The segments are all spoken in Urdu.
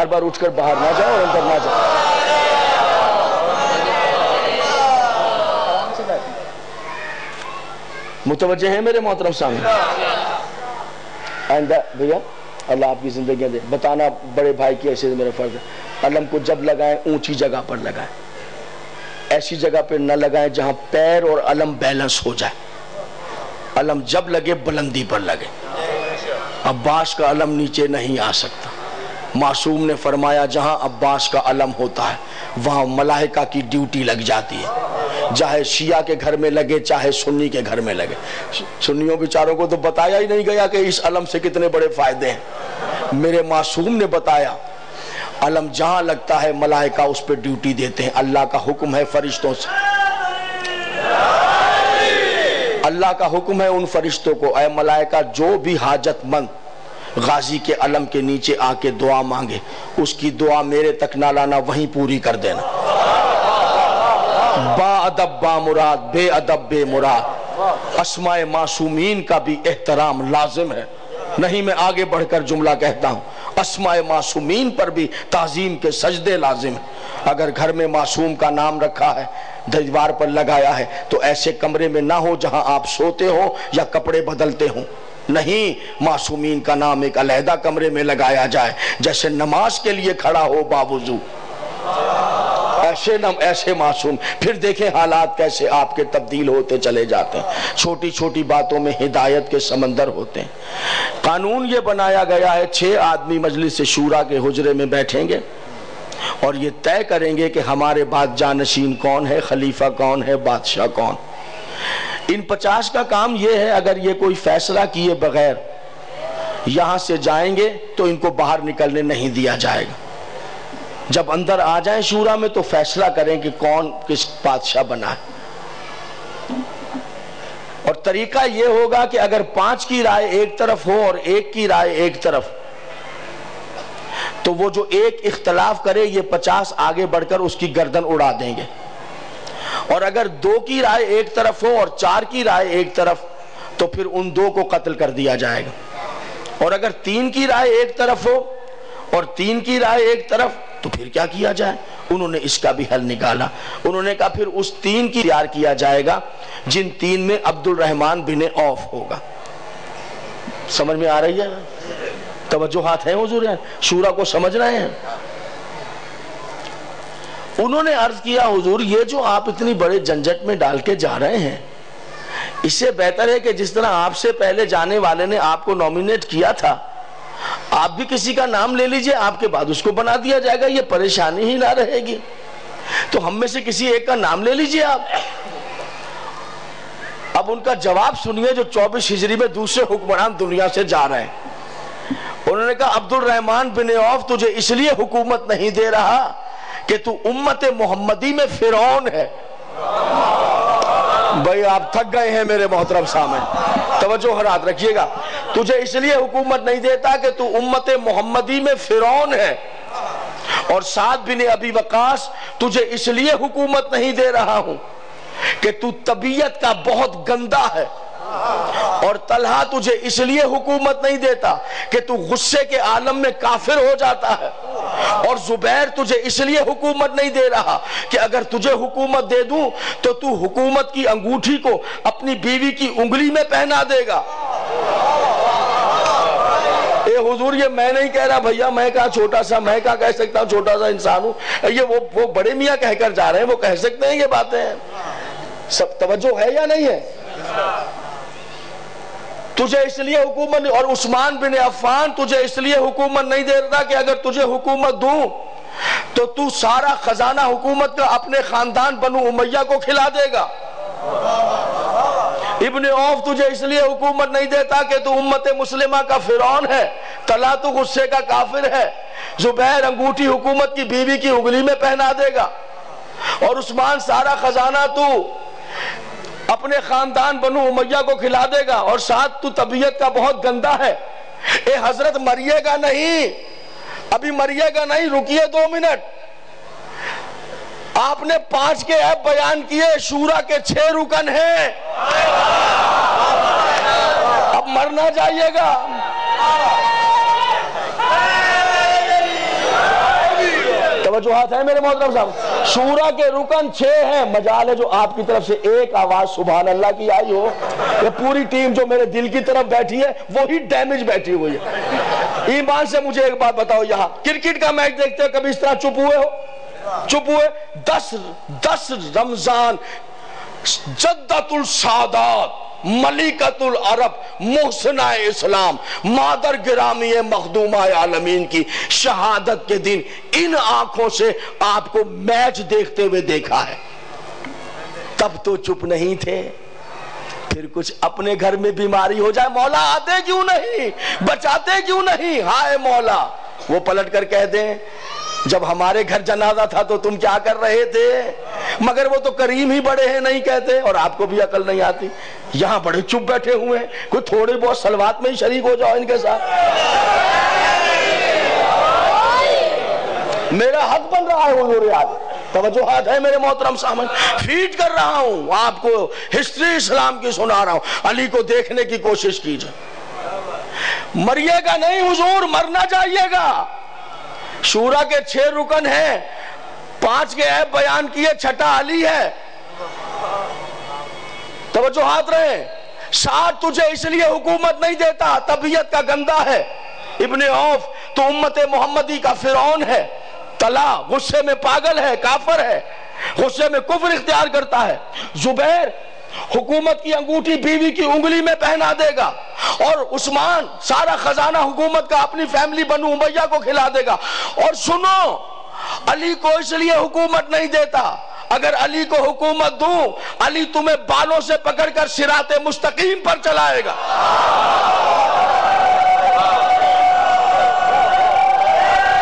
بار بار اٹھ کر باہر نہ جاؤ اور اندر نہ جاؤ. متوجہ ہیں میرے محترم سامنے؟ آئندہ بھیا اللہ آپ کی زندگیاں دے. بتانا بڑے بھائی کی حیثیت میرا فرض ہے. علم کو جب لگائیں اونچی جگہ پر لگائیں, ایسی جگہ پہ نہ لگائیں جہاں پیر اور علم بیلنس ہو جائے. علم جب لگے بلندی پر لگے. عباس کا علم نیچے نہیں آ سکتا. معصوم نے فرمایا جہاں عباس کا علم ہوتا ہے وہاں ملائکہ کی ڈیوٹی لگ جاتی ہے, چاہے شیعہ کے گھر میں لگے چاہے سنی کے گھر میں لگے. سنیوں بیچاروں کو تو بتایا ہی نہیں گیا کہ اس علم سے کتنے بڑے فائدے ہیں. میرے معصوم نے بتایا علم جہاں لگتا ہے ملائکہ اس پہ ڈیوٹی دیتے ہیں. اللہ کا حکم ہے فرشتوں سے, اللہ کا حکم ہے ان فرشتوں کو, اے ملائکہ جو بھی حاجت مند غازی کے علم کے نیچے آ کے دعا مانگے اس کی دعا میرے تک نہ لانا, وہیں پوری کر دینا. با ادب با مراد, بے ادب بے مراد. اسماء معصومین کا بھی احترام لازم ہے. نہیں میں آگے بڑھ کر جملہ کہتا ہوں, اسماء معصومین پر بھی تعظیم کے سجدے لازم ہیں. اگر گھر میں معصوم کا نام رکھا ہے دیوار پر لگایا ہے تو ایسے کمرے میں نہ ہو جہاں آپ سوتے ہو یا کپڑے بدلتے ہوں. نہیں, معصومین کا نام ایک علیحدہ کمرے میں لگایا جائے جیسے نماز کے لیے کھڑا ہو باوضو. ایسے معصوم. پھر دیکھیں حالات کیسے آپ کے تبدیل ہوتے چلے جاتے ہیں. چھوٹی چھوٹی باتوں میں ہدایت کے سمندر ہوتے ہیں. قانون یہ بنایا گیا ہے 6 آدمی مجلس شورا کے حجرے میں بیٹھیں گے اور یہ طے کریں گے کہ ہمارے بعد جانشین کون ہے, خلیفہ کون ہے, بادشاہ کون. ان 50 کا کام یہ ہے اگر یہ کوئی فیصلہ کیے بغیر یہاں سے جائیں گے تو ان کو باہر نکلنے نہیں دیا جائے گا. جب اندر آ جائیں شورا میں تو فیصلہ کریں کہ کون کس بادشاہ بنا ہے. اور طریقہ یہ ہوگا کہ اگر 5 کی رائے ایک طرف ہو اور 1 کی رائے ایک طرف تو وہ جو ایک اختلاف کرے یہ 50 آگے بڑھ کر اس کی گردن اڑا دیں گے. اور اگر 2 کی رائے ایک طرف ہو اور 4 کی رائے ایک طرف تو پھر ان 2 کو قتل کر دیا جائے گا. اور اگر 3 کی رائے ایک طرف ہو اور 3 کی رائے ایک طرف تو پھر کیا کیا جائے. انہوں نے اس کا بھی حل نکالا. انہوں نے کہا پھر اس 3 کی تیار کیا جائے گا جن 3 میں عبد الرحمن بن عوف ہوگا. سمجھ میں آ رہی ہے؟ توجہات ہیں حضور؟ شورا کو سمجھ رہے ہیں؟ انہوں نے عرض کیا حضور یہ جو آپ اتنی بڑے جھنجٹ میں ڈال کے جا رہے ہیں اس سے بہتر ہے کہ جس طرح آپ سے پہلے جانے والے نے آپ کو نومینیٹ کیا تھا آپ بھی کسی کا نام لے لیجئے, آپ کے بعد اس کو بنا دیا جائے گا, یہ پریشانی ہی نہ رہے گی. تو ہم میں سے کسی ایک کا نام لے لیجئے آپ. اب ان کا جواب سنیے جو 24 ہجری میں دوسرے حکمران دنیا سے جا رہے ہیں. انہوں نے کہا عبد الرحمن بن عوف تجھے اس لیے حکومت نہیں دے رہا کہ تو امت محمدی میں فرعون ہے. بھئی آپ تھک گئے ہیں میرے محترم سامنے, توجہ حضرات رکھیے گا. تجھے اس لیے حکومت نہیں دیتا کہ تو امت محمدی میں فرعون ہے. اور سعد بن ابی وقاص تجھے اس لیے حکومت نہیں دے رہا ہوں کہ تو طبیعت کا بہت گندا ہے. اور طلحہ تجھے اس لیے حکومت نہیں دیتا کہ تو غصے کے عالم میں کافر ہو جاتا ہے. اور زبیر تجھے اس لیے حکومت نہیں دے رہا کہ اگر تجھے حکومت دے دوں تو تو حکومت کی انگوٹھی کو اپنی بیوی کی انگلی میں پہنا دے گا. اے حضور یہ میں نہیں کہہ رہا بھیا, میں کہا چھوٹا سا, میں کہا کہہ سکتا ہوں چھوٹا سا انسان ہوں. یہ وہ بڑے میاں کہہ کر جا رہے ہیں, وہ کہہ سکتے ہیں یہ باتیں. سب توجہ ہے یا نہیں ہے؟ تجھے اس لیے حکومت نہیں. اور عثمان بن عفان تجھے اس لیے حکومت نہیں دے رہا کہ اگر تجھے حکومت دوں تو تو سارا خزانہ حکومت کا اپنے خاندان بنو امیہ کو کھلا دے گا. ابن عوف تجھے اس لیے حکومت نہیں دیتا کہ تو امت مسلمہ کا فرعون ہے. طلحہ تو غصے کا کافر ہے. زبیر انگوٹھی حکومت کی بیوی کی انگلی میں پہنا دے گا. اور عثمان سارا خزانہ تو اپنے خاندان بنو امیہ کو کھلا دے گا. اور ساتھ تو طبیعت کا بہت گندا ہے. اے حضرت مریے گا نہیں, ابھی مریے گا نہیں, رکیے 2 منٹ. آپ نے 5 کے عیب بیان کیے, شورا کے 6 رکن ہیں. اب مرنا جائیے گا. توجہات ہیں میرے محترم صاحب؟ شورا کے رکن 6 ہیں، مجال ہے جو آپ کی طرف سے ایک آواز سبحان اللہ کی آئی ہو، یہ پوری ٹیم جو میرے دل کی طرف بیٹھی ہے وہی ڈیمیج بیٹھی ہوئی ہے۔ ایمان سے مجھے ایک بات بتاؤ، یہاں کرکٹ کا میچ دیکھتے ہو کبھی اس طرح چپ ہوئے ہو؟ چپ ہوئے؟ 10 رمضان جدت السادات ملکۃ العرب محسنہ اسلام مادر گرامی مخدومہ عالمین کی شہادت کے دن ان آنکھوں سے آپ کو میچ دیکھتے ہوئے دیکھا ہے، تب تو چپ نہیں تھے۔ پھر کچھ اپنے گھر میں بیماری ہو جائے، مولا آتے کیوں نہیں، بچاتے کیوں نہیں؟ ہائے مولا، وہ پلٹ کر کہہ دیں جب ہمارے گھر جنازہ تھا تو تم کیا کر رہے تھے؟ مگر وہ تو کریم ہی بڑے ہیں نہیں کہتے، اور آپ کو بھی عقل نہیں آتی۔ یہاں بڑے چپ بیٹھے ہوئے ہیں، کوئی تھوڑے بہت صلوات میں ہی شریک ہو جاؤ ان کے ساتھ۔ میرا حق بن رہا ہے حضور یاد، توجہات ہے میرے محترم سامنے، فیڈ کر رہا ہوں آپ کو، ہسٹری اسلام کی سنا رہا ہوں۔ علی کو دیکھنے کی کوشش کیجئے، مریے گا نہیں حضور، مرنا چاہیے گا۔ شورا کے 6 رکن ہیں، 5 کے عیب بیان کیے، 6واں علی ہے۔ توجہات رہے، ساتھ تجھے اس لیے حکومت نہیں دیتا، طبیعت کا گندہ ہے۔ ابن عوف تو امت محمدی کا فرعون ہے، طلا غصے میں پاگل ہے، کافر ہے، غصے میں کفر اختیار کرتا ہے۔ زبیر حکومت کی انگوٹھی بیوی کی انگلی میں پہنا دے گا، اور عثمان سارا خزانہ حکومت کا اپنی فیملی بنو امیہ کو کھلا دے گا۔ اور سنو، علی کو اس لیے حکومت نہیں دیتا، اگر علی کو حکومت دوں علی تمہیں بالوں سے پکڑ کر صراط مستقیم پر چلائے گا۔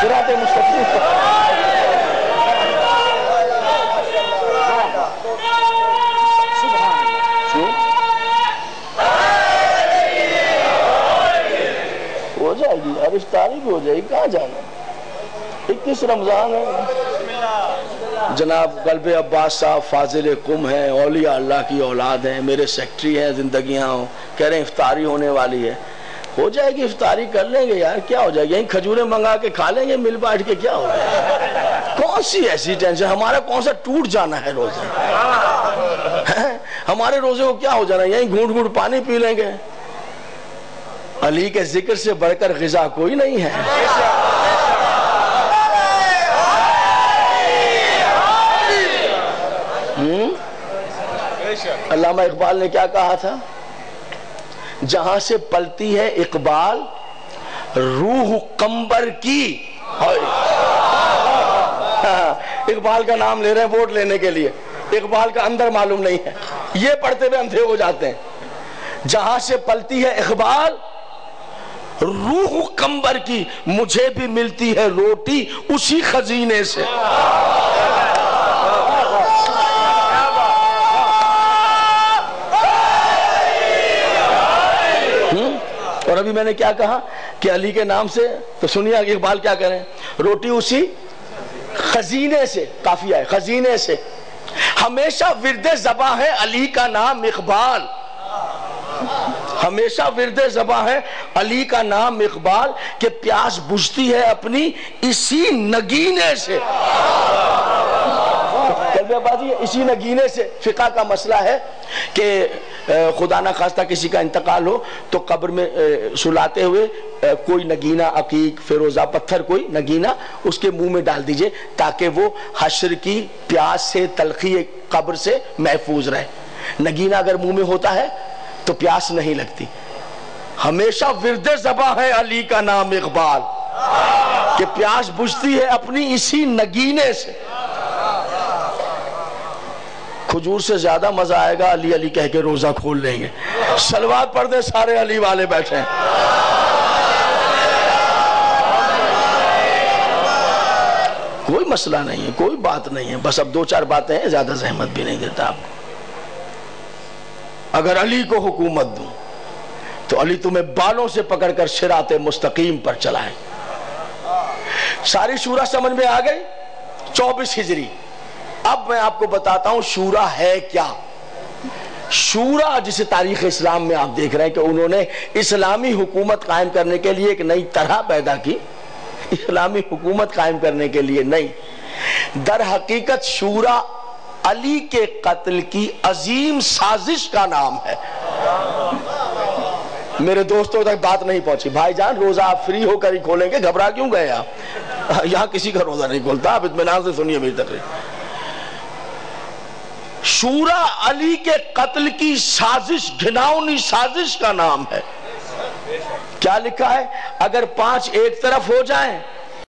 صراط مستقیم پر ہو جائے گی، اب افطاری بھی ہو جائے گی، کہاں جانا؟ 21 رمضان ہے۔ جناب قلب عباس صاحب فاضل قم ہیں، اولیاء اللہ کی اولاد ہیں، میرے سیکٹری ہیں زندگیاں ہوں، کہہ رہے ہیں افطاری ہونے والی ہے۔ ہو جائے گی، افطاری کر لیں گے یار، کیا ہو جائے گی، یہیں کھجوریں منگا کے کھا لیں گے مل بیٹھ کے، کیا ہو جائے گا؟ کون سی ایسی ٹینشن، ہمارا کون سا ٹوٹ جانا ہے روزے، ہمارے روزے کو کیا ہو جانا ہے، یہیں گھونٹ گھونٹ پانی پی لیں گے۔ علی کے ذکر سے بڑھ کر غذا کوئی نہیں ہے۔ علامہ اقبال نے کیا کہا تھا؟ جہاں سے پلتی ہے اقبال روح قمبر کی، اقبال کا نام لے رہے ہیں ووٹ لینے کے لیے، اقبال کا اندر معلوم نہیں ہے، یہ پڑھتے ہوئے اندھے ہو جاتے ہیں۔ جہاں سے پلتی ہے اقبال روح قمبر کی، مجھے بھی ملتی ہے روٹی اسی خزینے سے۔ اور ابھی میں نے کیا کہا کہ علی کے نام سے، تو سنیے اقبال کیا کہہ رہے ہیں، روٹی اسی خزینے سے، کافی ہے خزینے سے، ہمیشہ ورد زباں ہے علی کا نام اقبال، ہمیشہ ورد زباں ہے علی کا نام اقبال، کہ پیاس بجھتی ہے اپنی اسی نگینے سے۔ اسی نگینے سے فقہ کا مسئلہ ہے کہ خدا نہ خواستہ کسی کا انتقال ہو تو قبر میں سلاتے ہوئے کوئی نگینہ، عقیق، فیروزہ پتھر، کوئی نگینہ اس کے منہ میں ڈال دیجئے تاکہ وہ حشر کی پیاس سے، تلخی قبر سے محفوظ رہے۔ نگینہ اگر منہ میں ہوتا ہے تو پیاس نہیں لگتی۔ ہمیشہ ورد زباں ہے علی کا نام اقبال، کہ پیاس بجھتی ہے اپنی اسی نگینے سے۔ کھجور سے زیادہ مزہ آئے گا علی علی کہہ کے روزہ کھول لیں گے، صلوات پڑھ دیں سارے علی والے بیٹھے ہیں۔ کوئی مسئلہ نہیں ہے، کوئی بات نہیں ہے، بس اب 2-4 باتیں ہیں، زیادہ زحمت بھی نہیں دیتا آپ کو۔ اگر علی کو حکومت دوں تو علی تمہیں بالوں سے پکڑ کر صراط مستقیم پر چلائے۔ ساری شورا سمجھ میں آ گئی؟ 24 ہجری۔ اب میں آپ کو بتاتا ہوں شورا ہے کیا۔ شورا جسے تاریخ اسلام میں آپ دیکھ رہے ہیں کہ انہوں نے اسلامی حکومت قائم کرنے کے لیے ایک نئی طرح پیدا کی، اسلامی حکومت قائم کرنے کے لیے نہیں، در حقیقت شورا علی کے قتل کی عظیم سازش کا نام ہے۔ میرے دوستوں تک بات نہیں پہنچی۔ بھائی جان روزہ آپ فری ہو کر ہی کھولیں گے، گھبرا کیوں گئے آپ؟ یہاں کسی کا روزہ نہیں کھولتا، آپ اطمینان سے سنیے میری تقریر۔ شورا علی کے قتل کی سازش، گھناؤنی سازش کا نام ہے۔ کیا لکھا ہے؟ اگر 5 ایک طرف ہو جائیں